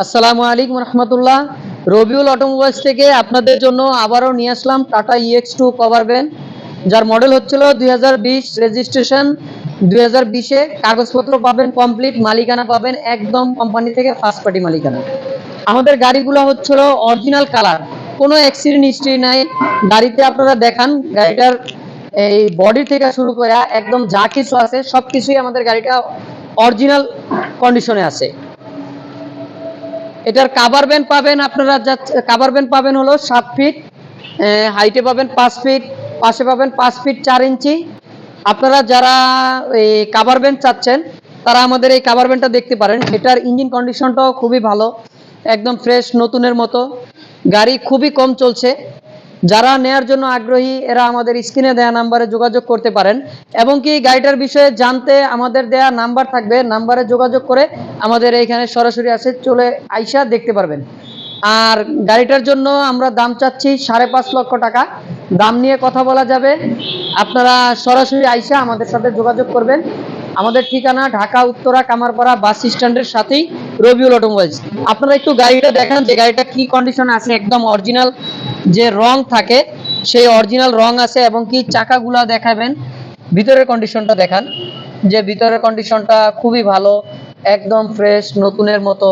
আসসালামু আলাইকুম রহমতুল্লাহ। রবিউল অটোমোবাইলস থেকে আপনাদের জন্য আবারও নিয়ে আসলাম টাটা EX2 কভার ভ্যান, যার মডেল হচ্ছিল 2020, রেজিস্ট্রেশন 2020-এ। কাগজপত্র পাবেন কমপ্লিট, মালিকানা পাবেন একদম কোম্পানি থেকে ফার্স্ট পার্টি মালিকানা। আমাদের গাড়িগুলো হচ্ছিল অরিজিনাল কালার, কোনো অ্যাক্সিডেন্ট হিস্ট্রি নাই গাড়িতে। আপনারা দেখান গাড়িটার এই বডি থেকে শুরু করে একদম যা কিছু আছে সব কিছুই আমাদের গাড়িটা অরিজিনাল কন্ডিশনে আছে। এটার কাভার ব্যান্ড পাবেন আপনারা, কাভার ব্যান্ড পাবেন হলো 7 ফিট, হাইটে পাবেন 5 ফিট, পাশে পাবেন 5 ফিট 4 ইঞ্চি। আপনারা যারা এই কাভার ব্যান্ড চাচ্ছেন তারা আমাদের এই কাভার ব্যান্ডটা দেখতে পারেন। এটার ইঞ্জিন কন্ডিশনটাও খুবই ভালো, একদম ফ্রেশ নতুনের মতো। গাড়ি খুবই কম চলছে। যারা নেয়ার জন্য আগ্রহী এরা আমাদের স্ক্রিনে দেওয়া নাম্বারে যোগাযোগ করতে পারেন, এবং কি গাড়িটার বিষয়ে জানতে আমাদের দেয়া নাম্বার থাকবে, নাম্বারে যোগাযোগ করে আমাদের এইখানে সরাসরি আসে চলে আইসা দেখতে পারবেন। আর গাড়িটার জন্য আমরা দাম চাচ্ছি 5.5 লক্ষ টাকা। দাম নিয়ে কথা বলা যাবে, আপনারা সরাসরি আইসা আমাদের সাথে যোগাযোগ করবেন। আমাদের ঠিকানা ঢাকা উত্তরা কামারপাড়া বাস স্ট্যান্ডের সাথেই রবিউল অটোমোবাইলস। আপনারা একটু গাড়িটা দেখান যে গাড়িটা কি কন্ডিশনে আছে। একদম অরিজিনাল যে রং থাকে সেই অরিজিনাল রং আছে, এবং কি চাকাগুলা দেখাবেন, ভিতরের কন্ডিশনটা দেখান যে ভিতরের কন্ডিশনটা খুবই ভালো, একদম ফ্রেশ নতুনের মতো।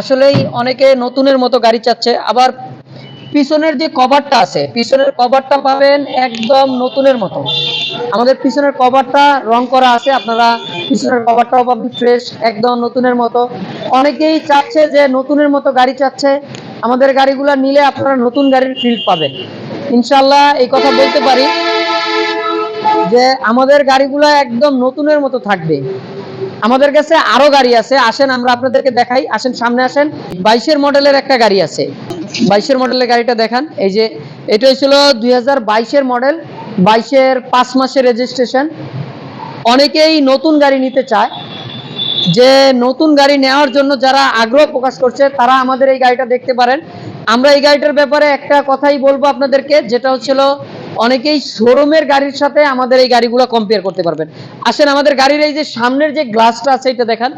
আসলেই অনেকে নতুনের মতো গাড়ি চাচ্ছে। আবার পিছনের যে কভারটা আছে, পিছনের কভারটা পাবেন একদম নতুনের মতো। আমাদের পিছনের কভারটা রং করা আছে, আপনারা পিছনের কভারটাও পাবেন ফ্রেশ একদম নতুনের মতো। অনেকেই চাচ্ছে যে নতুনের মতো গাড়ি চাচ্ছে, আমাদের গাড়িগুলো নিলে আপনারা নতুন গাড়ির ফিল পাবেন ইনশাল্লাহ। এই কথা বলতে পারি যে আমাদের গাড়িগুলো একদম নতুনের মতো থাকবে। আমাদের কাছে আরো গাড়ি আছে, আসেন আমরা আপনাদেরকে দেখাই। আসেন সামনে আসেন। 22-এর মডেলের একটা গাড়ি আছে, 22-এর মডেলের গাড়িটা দেখান। এই যে এটা হচ্ছিল 2022-এর মডেল, 22-এর 5 মাসের রেজিস্ট্রেশন। অনেকেই নতুন গাড়ি নিতে চায়, যে নতুন গাড়ি নেওয়ার জন্য যারা আগ্রহ প্রকাশ করছে তারা আমাদের এই গাড়িটা দেখতে পারেন। আমরা এই গাড়িটার ব্যাপারে একটা কথাই বলবো আপনাদেরকে, যেটা হচ্ছিল অনেকেই শোরুমের গাড়ির সাথে আমাদের এই গাড়িগুলো কম্পেয়ার করতে পারবেন। আসেন আমাদের গাড়ির এই যে সামনের যে গ্লাসটা আছে এটা দেখান।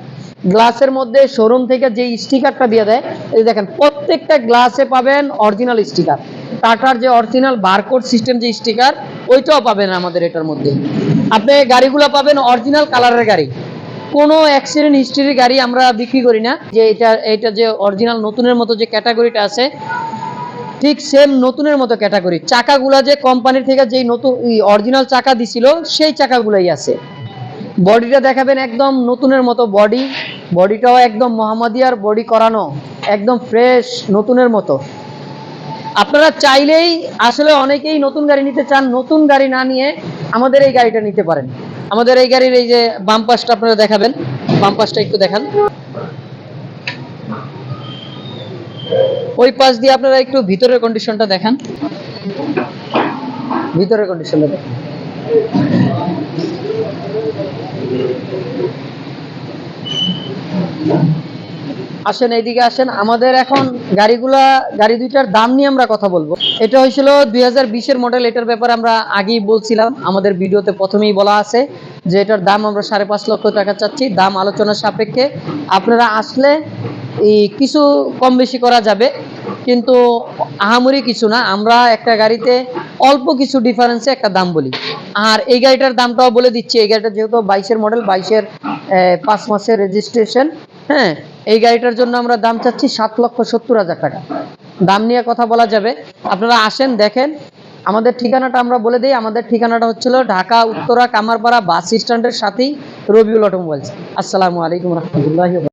গ্লাসের মধ্যে শোরুম থেকে যে স্টিকারটা দিয়ে দেয়, এই দেখেন প্রত্যেকটা গ্লাসে পাবেন অরিজিনাল স্টিকার। টাটার যে অরিজিনাল বারকোড সিস্টেম যে স্টিকার, ওইটাও পাবেন আমাদের এটার মধ্যে। আপনি গাড়িগুলো পাবেন অরিজিনাল কালারের গাড়ি, কোনো অ্যাক্সিডেন্ট হিস্ট্রির গাড়ি আমরা বিক্রি করি না। যে এটা যে অরিজিনাল নতুনের মতো যে ক্যাটাগরিটা আছে, ঠিক সেম নতুনের মতো ক্যাটাগরি। চাকাগুলা যে কোম্পানির থেকে যেই নতুন অরিজিনাল চাকা দিছিল সেই চাকাগুলাই আছে। বডিটা দেখাবেন একদম নতুনের মতো বডি, বডিটাও একদম মোহাম্মদিয়ার বডি করানো, একদম ফ্রেশ নতুনের মতো। আপনারা চাইলেই আসলে অনেকেই নতুন গাড়ি নিতে চান, নতুন গাড়ি না নিয়ে আমাদের এই গাড়িটা নিতে পারেন। আমাদের এই গাড়ির এই যে বাম পাশটা আপনারা দেখাবেন, বাম পাশটা একটু দেখান। ওই পাশ দিয়ে আপনারা একটু ভিতরের কন্ডিশনটা দেখান, ভিতরের কন্ডিশনটা দেখেন। আসেন এইদিকে আসেন। আমাদের এখন গাড়ি দুইটার দাম নিয়ে আমরা কথা বলবো। এটা হয়েছিল 2020-এর মডেল। এটার ব্যাপারে আমরা আগেই বলছিলাম, আমাদের ভিডিওতে প্রথমেই বলা আছে যে এটার দাম আমরা 5.5 লক্ষ টাকা চাচ্ছি। দাম আলোচনার সাপেক্ষে, আপনারা আসলে কিছু কম বেশি করা যাবে, কিন্তু আহামরি কিছু না। আমরা একটা গাড়িতে অল্প কিছু ডিফারেন্সে একটা দাম বলি। আর এই গাড়িটার দামটাও বলে দিচ্ছি। এই গাড়িটা যেহেতু 22-এর মডেল, 22-এর 5 মাসের রেজিস্ট্রেশন, হ্যাঁ, এই গাড়িটার জন্য আমরা দাম চাচ্ছি 7,70,000 টাকা। দাম নিয়ে কথা বলা যাবে, আপনারা আসেন দেখেন। আমাদের ঠিকানাটা আমরা বলে দিই। আমাদের ঠিকানাটা হচ্ছিল ঢাকা উত্তরা কামারপাড়া বাস স্ট্যান্ডের সাথেই রবিউল অটোমোবাইলস। আসসালামু আলাইকুম রহমতুল্লাহ।